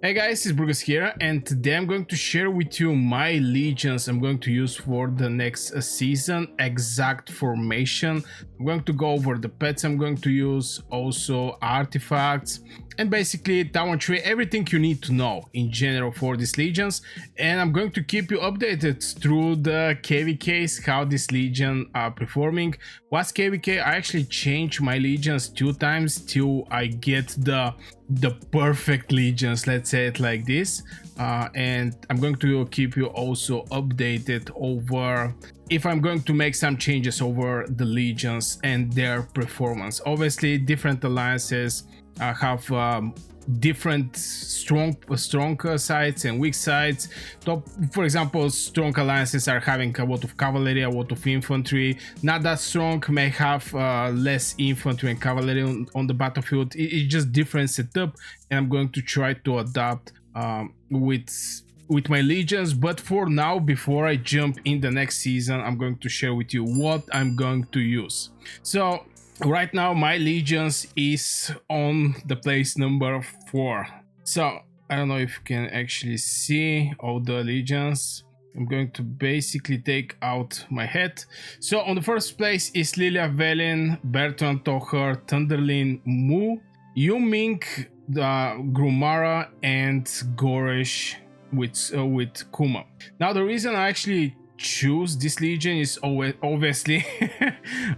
Hey guys, it's Brugus here, and today I'm going to share with you my legions I'm going to use for the next season, exact formation. I'm going to go over the pets I'm going to use, also artifacts, and basically talent tree, everything you need to know in general for these legions. And I'm going to keep you updated through the KVKs, how this legion are performing. What's KVK? I actually changed my legions 2 times till I get the perfect legions, let's say it like this, and I'm going to keep you also updated over if I'm going to make some changes over the legions and their performance. Obviously different alliances have different strong sides and weak sides. For example, strong alliances are having a lot of cavalry, a lot of infantry. Not that strong may have less infantry and cavalry on the battlefield. It's just different setup, and I'm going to try to adapt with my legions. But for now, before I jump in the next season, I'm going to share with you what I'm going to use. So right now my legions is on the place number 4. So I don't know if you can actually see all the legions. I'm going to basically take out my head. So on the first place is Liliya, Velyn, Bertrand, Tohar, Thunderlyn, Ming, Gromara, and Goresh with Kuma. Now the reason I actually choose this legion is obviously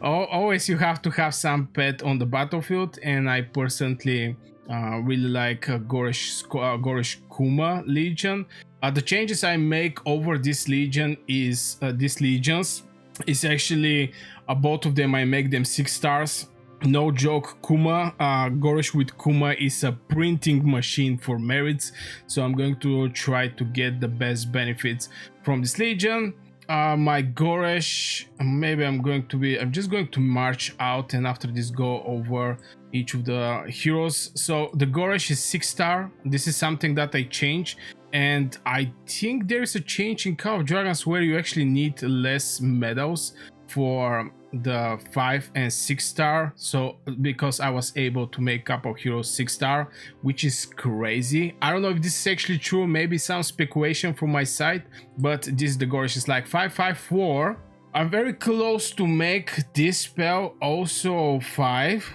always you have to have some pet on the battlefield, and I personally really like Goresh Kuma legion. The changes I make over this legion is these legions is actually both of them I make them 6 stars. No joke, Kuma, Goresh with Kuma is a printing machine for merits, so I'm going to try to get the best benefits from this legion. My Goresh, maybe I'm just going to march out, and after this go over each of the heroes. So the Goresh is 6 star. This is something that I change, and I think there's a change in Call of Dragons where you actually need less medals for the 5 and 6 star. So because I was able to make couple heroes 6 star, which is crazy. I don't know if this is actually true, maybe some speculation from my side, but this the Goresh is like 554. I'm very close to make this spell also 5.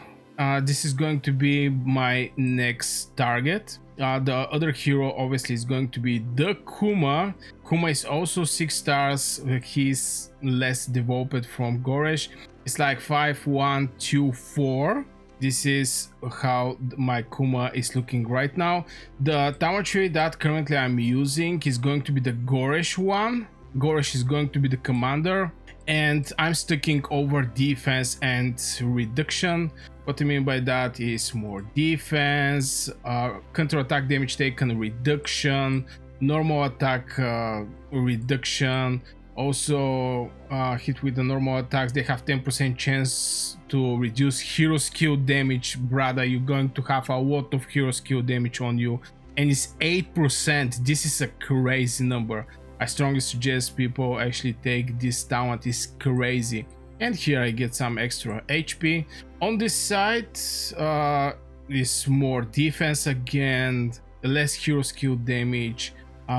This is going to be my next target. The other hero obviously is going to be the Kuma. Kuma is also 6 stars. He's less developed from Goresh. It's like 5, 1, 2, 4. This is how my Kuma is looking right now. The talent tree that currently I'm using is going to be the Goresh one. Goresh is going to be the commander, and I'm sticking over defense and reduction. What I mean by that is more defense, counter-attack damage taken reduction, normal attack reduction. Also hit with the normal attacks, they have 10% chance to reduce hero skill damage. Brother, you're going to have a lot of hero skill damage on you, and it's 8%. This is a crazy number. I strongly suggest people actually take this talent, it's crazy. And here I get some extra HP. On this side is more defense again, less hero skill damage,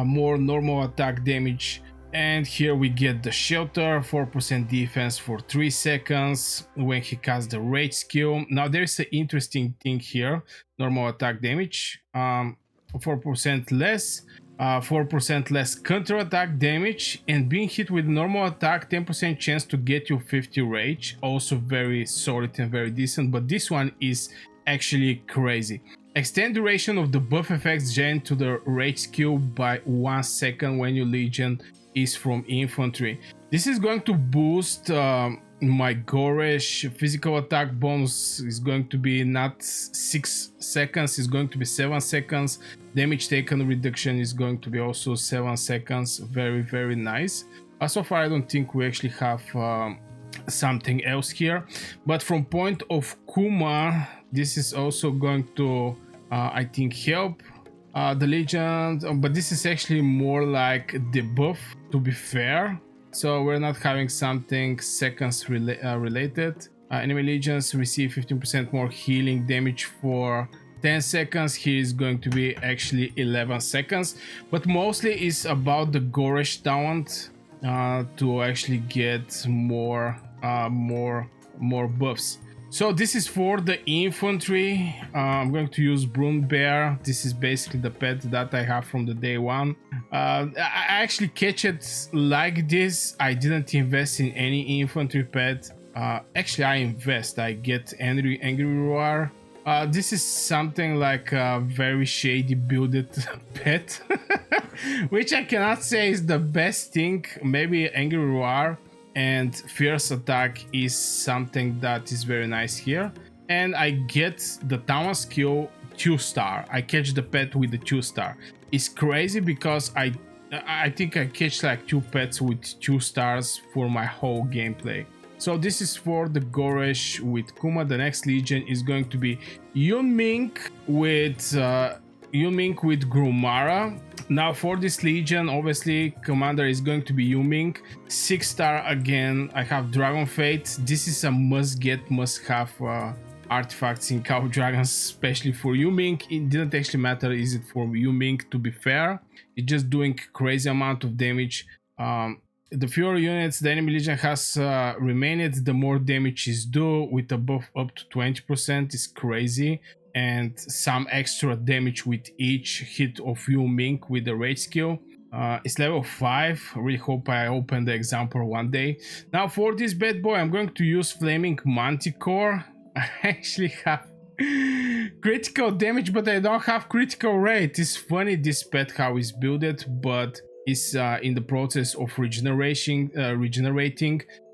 more normal attack damage. And here we get the shelter, 4% defense for 3 seconds when he casts the rage skill. Now there's an interesting thing here, normal attack damage, 4% less. 4% less counter-attack damage, and being hit with normal attack, 10% chance to get you 50 rage. Also very solid and very decent, but this one is actually crazy. Extend duration of the buff effects gen to the rage skill by 1 second when your legion is from infantry. This is going to boost my Goresh. Physical attack bonus is going to be not 6 seconds, it's going to be 7 seconds. Damage taken reduction is going to be also 7 seconds. Very, very nice. So far I don't think we actually have something else here, but from point of Kuma, this is also going to I think help the legend, but this is actually more like debuff, to be fair. So we're not having something seconds related. Enemy legions receive 15% more healing damage for 10 seconds. Here is going to be actually 11 seconds, but mostly it's about the Goresh talent to actually get more buffs. So this is for the infantry. I'm going to use Broom Bear. This is basically the pet that I have from the day one. I actually catch it like this. I didn't invest in any infantry pet. Actually, I invest. I get Angry Roar. This is something like a very shady builded pet, which I cannot say is the best thing. Maybe Angry Roar and Fierce Attack is something that is very nice here. And I get the talent skill 2-star. I catch the pet with the 2-star. It's crazy because I think I catch like 2 pets with 2 stars for my whole gameplay. So this is for the Goresh with Kuma. The next legion is going to be Ming with Gromara. Now for this legion, obviously commander is going to be Ming. 6-star again. I have Dragon Fate. This is a must-have artifacts in Cow Dragons, especially for Ming. It didn't actually matter is it for Ming, to be fair. It's just doing crazy amount of damage. The fewer units the enemy legion has remained, the more damage is due, with a buff up to 20% is crazy, and some extra damage with each hit of Ming with the rage skill. It's level 5. I really hope I open the example one day. Now for this bad boy, I'm going to use Flaming Manticore. I actually have critical damage, but I don't have critical rate. It's funny this pet how is built, but is in the process of regenerating.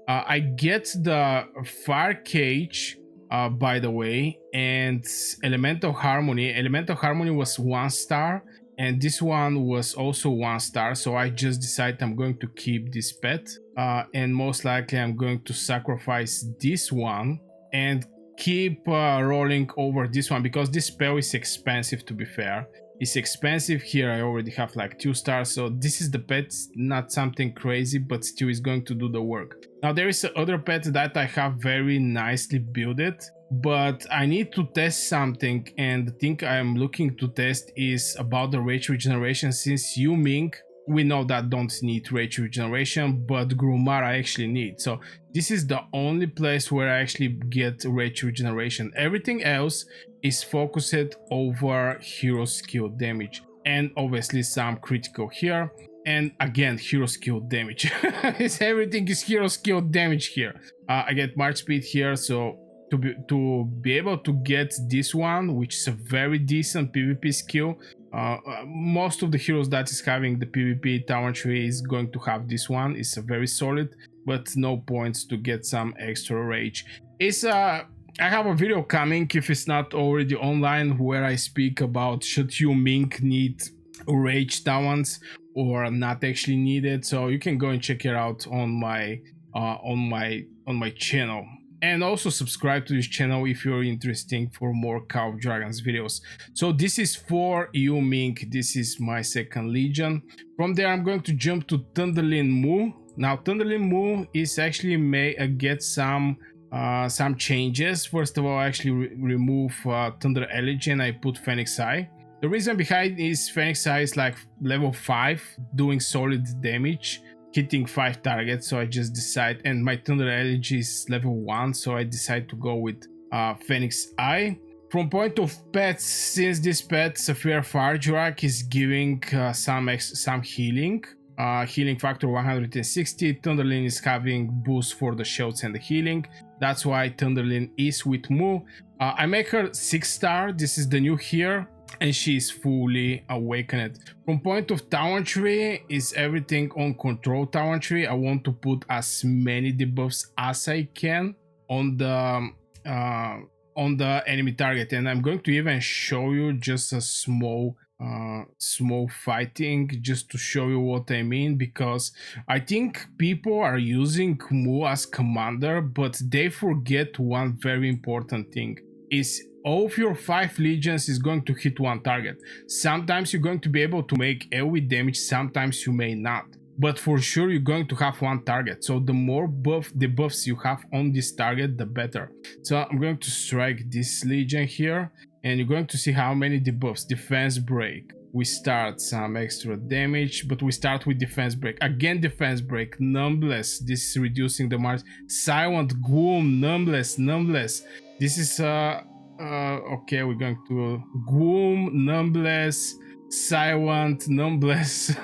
I get the Fire Cage, by the way, and Elemental Harmony. Elemental Harmony was 1-star, and this one was also 1-star. So I just decided I'm going to keep this pet, and most likely I'm going to sacrifice this one and keep rolling over this one, because this spell is expensive, to be fair. It's expensive. Here I already have like 2 stars, so this is the pet, not something crazy, but still is going to do the work. Now there is another pet that I have very nicely built, but I need to test something, and the thing I am looking to test is about the rage regeneration. Since Ming, we know that don't need rage regeneration, but Gromara actually needs. So this is the only place where I actually get rage regeneration. Everything else is focused over hero skill damage, and obviously some critical here, and again hero skill damage. Everything is hero skill damage here. I get March speed here, so to be able to get this one, which is a very decent PvP skill. Most of the heroes that is having the PvP talent tree is going to have this one. It's a very solid, but no points to get some extra rage. I have a video coming, if it's not already online, where I speak about should Ming need rage talents or not actually needed. So you can go and check it out on my channel. And also subscribe to this channel if you're interested for more Cow Dragons videos. So this is for Ming. This is my second legion. From there I'm going to jump to Thunderlyn Mu. Now Thunderlyn Mu is actually may get some changes. First of all, I actually remove Thunder Elegy and I put Phoenix Eye. The reason behind is Phoenix Eye is like level 5, doing solid damage, hitting 5 targets. So I just decide, and my Thunder Elegy is level 1, so I decide to go with Phoenix Eye. From point of pets, since this pet Sapphire Faedrake is giving some healing. Healing factor 160. Thunderlyn is having boost for the shields and the healing. That's why Thunderlyn is with Mu. I make her 6-star. This is the new here, and she is fully awakened. From point of talent tree is everything on control talent tree. I want to put as many debuffs as I can on the enemy target, and I'm going to even show you just a small fighting just to show you what I mean, because I think people are using Mu as commander, but they forget one very important thing is all of your 5 legions is going to hit one target. Sometimes you're going to be able to make AoE damage, sometimes you may not, but for sure you're going to have one target. So the more debuffs you have on this target, the better. So I'm going to strike this legion here, and you're going to see how many debuffs. Defense break. We start some extra damage, but we start with defense break. Again, defense break. Numbless. This is reducing the march. Silent Gloom. Numbless. This is okay, we're going to Gloom, Numbless, Silent, Numbless.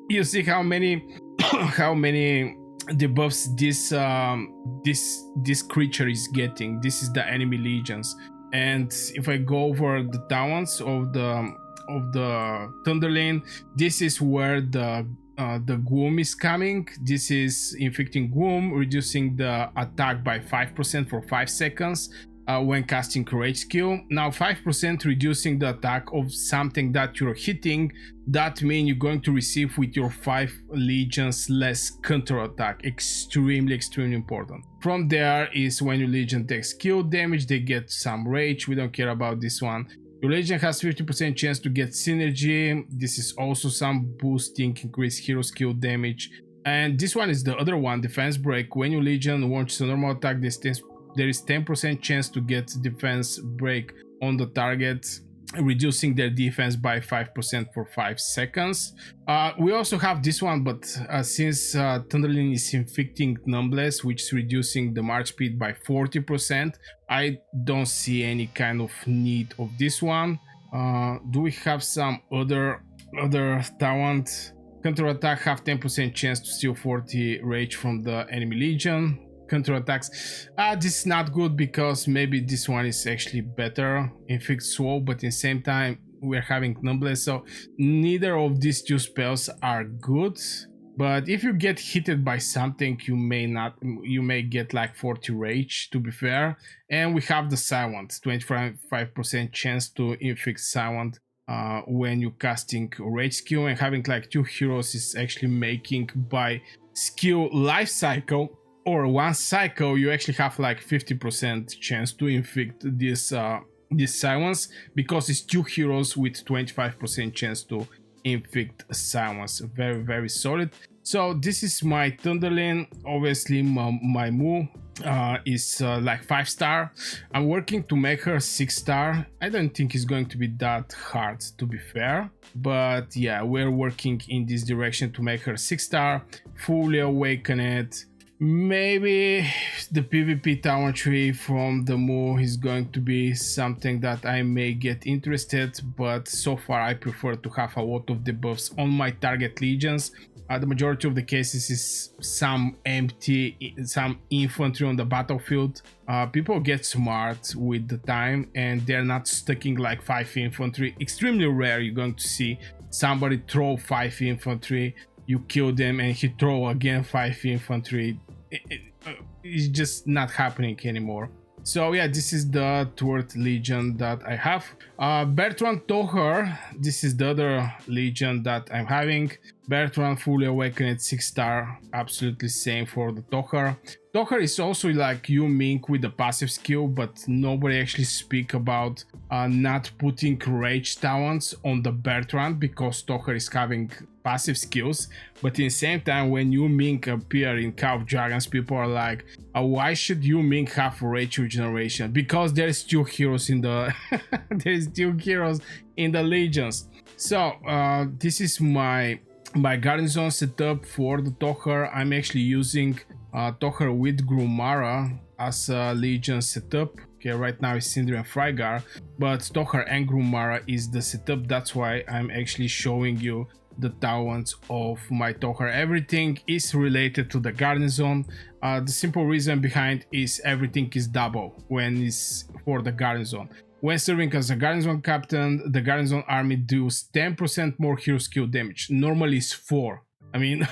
You see how many how many debuffs this creature is getting. This is the enemy legions. And if I go over the talents of the Thunderlyn, this is where the Gloom is coming. This is inflicting Gloom, reducing the attack by 5% for 5 seconds when casting Rage skill. Now 5% reducing the attack of something that you're hitting. That means you're going to receive with your 5 legions less counter attack. Extremely important. From there is when your legion takes skill damage, they get some rage. We don't care about this one. Your legion has 50% chance to get synergy. This is also some boosting, increase hero skill damage. And this one is the other one, defense break. When your legion launches a normal attack distance, there is 10% chance to get defense break on the target, reducing their defense by 5% for 5 seconds. We also have this one, but since Thunderlyn is inflicting Numbless, which is reducing the march speed by 40%, I don't see any kind of need of this one. Do we have some other talent? Counter attack have 10% chance to steal 40 rage from the enemy legion. Counter attacks, this is not good because maybe this one is actually better, inflict slow, but in the same time we're having Numbless, so neither of these two spells are good. But if you get hit by something, you may get like 40 rage, to be fair. And we have the Silent, 25% chance to inflict Silent when you're casting rage skill, and having like 2 heroes is actually making by skill life cycle or 1 cycle, you actually have like 50% chance to inflict this silence, because it's 2 heroes with 25% chance to inflict silence. Very solid. So this is my Thunderlyn. Obviously my Mu is like 5-star. I'm working to make her 6-star. I don't think it's going to be that hard, to be fair, but yeah, we're working in this direction to make her 6-star, fully awakened. Maybe the PvP talent tree from the Mu is going to be something that I may get interested, but so far I prefer to have a lot of debuffs on my target legions. The majority of the cases is some infantry on the battlefield. People get smart with the time and they're not stacking like 5 infantry. Extremely rare you're going to see somebody throw 5 infantry, you kill them and he throw again 5 infantry. It's just not happening anymore. So yeah, this is the 3rd legion that I have. Bertrand Tohar, this is the other legion that I'm having. Bertrand fully awakened 6-star, absolutely same for the Tohar. Tohar is also like you, Ming, with the passive skill, but nobody actually speak about not putting rage talents on the Bertrand, because Tohar is having passive skills. But in the same time, when you, Ming, appear in Call of Dragons, people are like, why should you, Ming, have rage regeneration? Because there's 2 heroes in the there's 2 heroes in the legions. So this is my garrison setup for the Tohar. I'm actually using Tohar with Gromara as a legion setup. Okay, right now it's Sindri and Frygar, but Tohar and Gromara is the setup. That's why I'm actually showing you the talents of my Tohar. Everything is related to the garrison. The simple reason behind is everything is double when it's for the garrison. When serving as a garrison captain, the garrison army does 10% more hero skill damage. Normally it's 4. I mean,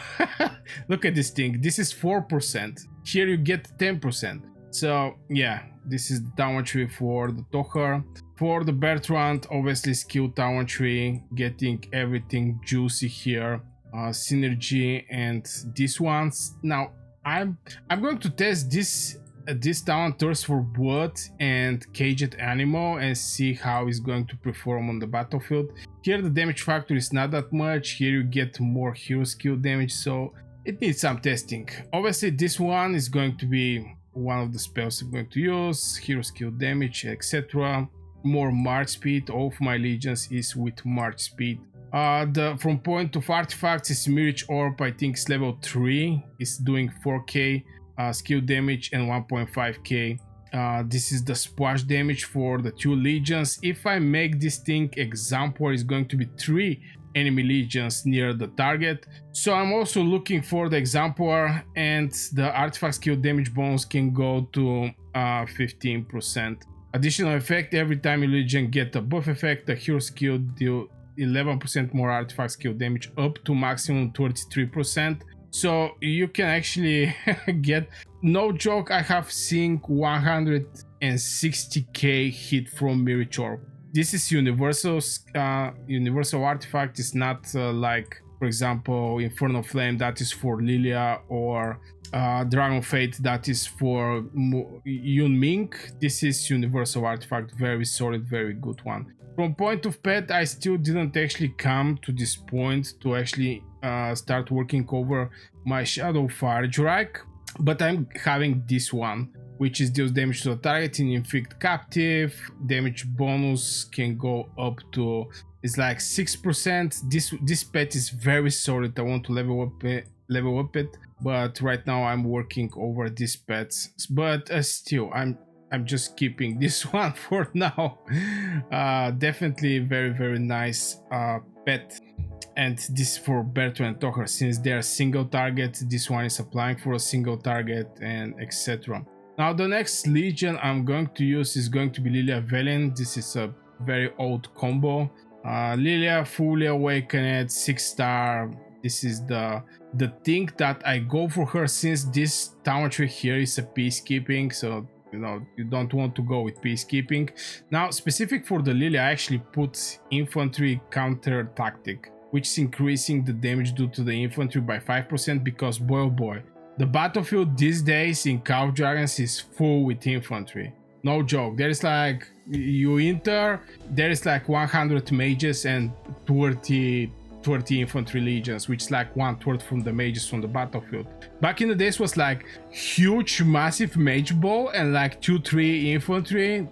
look at this thing. This is 4%. Here you get 10%. So yeah, this is the talent tree for the Tohar. For the Bertrand, obviously skill talent tree, getting everything juicy here. Synergy and these ones. Now I'm going to test this talent thirst for blood and caged animal and see how it's going to perform on the battlefield. Here the damage factor is not that much. Here you get more hero skill damage, so it needs some testing. Obviously this one is going to be one of the spells I'm going to use, hero skill damage, etc. more march speed. All of my legions is with march speed. The from point of artifacts is Mirage Orb. I think it's level 3. It's doing 4k skill damage and 1.5k. This is the splash damage for the 2 legions. If I make this thing example, it's going to be 3 enemy legions near the target. So I'm also looking for the exemplar, and the artifact skill damage bonus can go to 15%. Additional effect: every time a legion get a buff effect, the hero skill deal 11% more artifact skill damage up to maximum 33%. So you can actually get, no joke, I have seen 160k hit from Mirage Orb. This is universal artifact. Is not like, for example, Infernal Flame that is for Liliya, or Dragon Fate that is for Ming. This is universal artifact, very solid, very good one. From point of pet, I still didn't actually come to this point to actually start working over my Shadow Faedrake, but I'm having this one, which is deals damage to the target in inflict captive. Damage bonus can go up to, it's like 6%. This pet is very solid. I want to level up it, but right now I'm working over these pets. But still, I'm just keeping this one for now. Definitely very nice pet. And this for Bertrand and Tohar, since they are single target, this one is applying for a single target, and etc. Now the next legion I'm going to use is going to be Liliya Velyn. This is a very old combo. Liliya fully awakened, 6-star. This is the thing that I go for her, since this Thaumaturgy here is a peacekeeping, so you know you don't want to go with peacekeeping. Now specific for the Liliya, I actually put infantry counter tactic, which is increasing the damage due to the infantry by 5%, because boy oh boy, the battlefield these days in Call of Dragons is full with infantry. No joke. There is like, you enter, there is like 100 mages and 20 infantry legions, which is like 1/3 from the mages on the battlefield. Back in the days was like huge massive mage ball and like 2-3 infantry.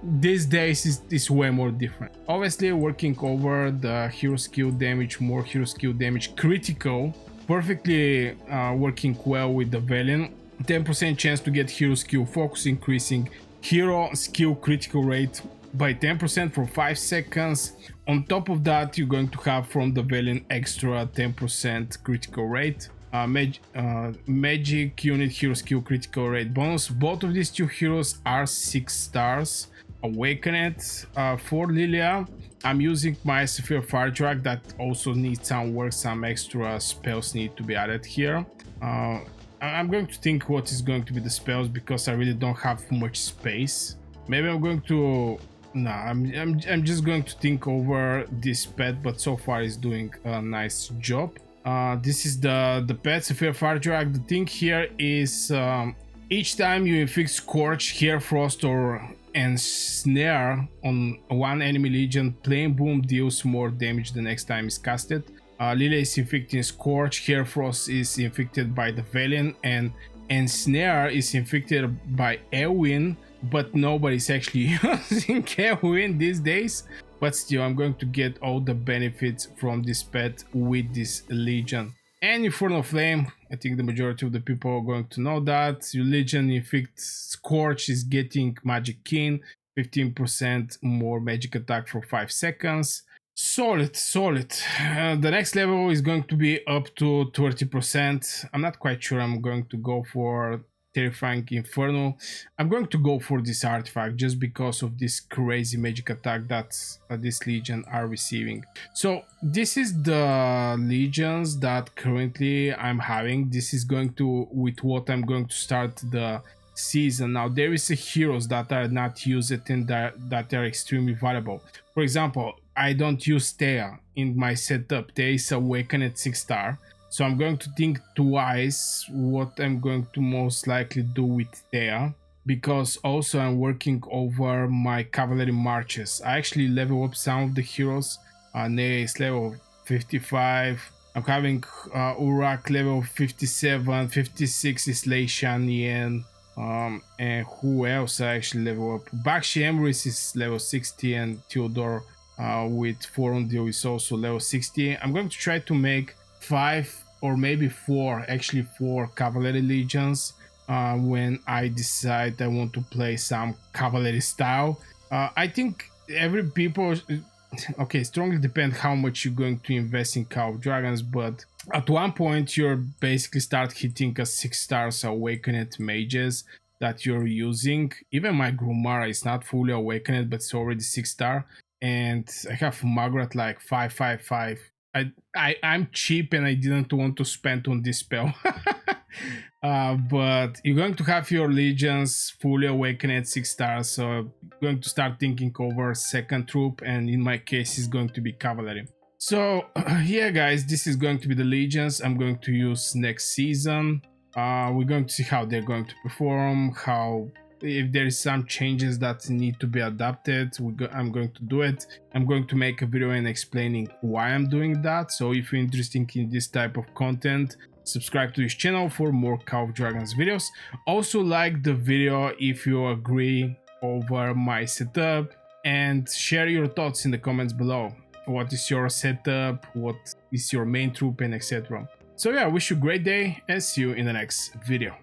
These days is way more different. Obviously working over the hero skill damage, more hero skill damage, critical, perfectly working well with the Velyn. 10% chance to get hero skill focus, increasing hero skill critical rate by 10% for 5 seconds. On top of that, you're going to have from the Velyn extra 10% critical rate. Magic unit hero skill critical rate bonus. Both of these 2 heroes are 6 stars. Awakened. For Liliya, I'm using my Sapphire Faedrake that also needs some work, some extra spells need to be added here. I'm going to think what is going to be the spells, because I really don't have much space. Maybe I'm going to, no, I'm just going to think over this pet, but so far it's doing a nice job. This is the pet Sapphire Faedrake. The thing here is each time you inflict Scorch, Hair Frost, or Snare on one enemy legion, Flame Boom deals more damage the next time it's casted. Liliya is inflicting Scorch, Hair Frost is inflicted by the Velyn, and Snare is inflicted by Elwyn, but nobody's actually using Elwyn these days. But still, I'm going to get all the benefits from this pet with this legion. And Infernal Flame, I think the majority of the people are going to know that. Your legion inflicts Scorch is getting Magic Kin, 15% more magic attack for 5 seconds. Solid. The next level is going to be up to 30%. I'm not quite sure I'm going to go for Terrifying Inferno. I'm going to go for this artifact just because of this crazy magic attack that this legion are receiving. So this is the legions that currently I'm having. This is going to, with what I'm going to start the season. Now there is heroes that are not used and that are extremely valuable. For example, I don't use Theia in my setup. There is Awakened 6-star. So I'm going to think twice what I'm going to most likely do with Theia, because also I'm working over my cavalry marches. I actually level up some of the heroes. Nea is level 55. I'm having Urak level 57, 56 is Lei Shan Yen. And who else I actually level up? Bakshi Emrys is level 60, and Theodore with Forundil is also level 60. I'm going to try to make 5 or maybe 4, actually 4 cavalry legions when I decide I want to play some cavalry style. I think every people, okay, strongly depend how much you're going to invest in Call of Dragons, but at one point you're basically start hitting a 6 stars awakened mages that you're using. Even my Gromara is not fully awakened, but it's already 6 star, and I have Margaret like 555. I'm cheap and I didn't want to spend on this spell. But you're going to have your legions fully awakened at 6 stars, so you're going to start thinking over second troop, and in my case it's going to be cavalry. So yeah guys, this is going to be the legions I'm going to use next season. We're going to see how they're going to perform, how if there is some changes that need to be adapted. I'm going to do it. I'm going to make a video and explaining why I'm doing that. So if you're interested in this type of content, subscribe to this channel for more Call of Dragons videos. Also like the video if you agree over my setup, and share your thoughts in the comments below. What is your setup, what is your main troop, and etc. So yeah, I wish you a great day and see you in the next video.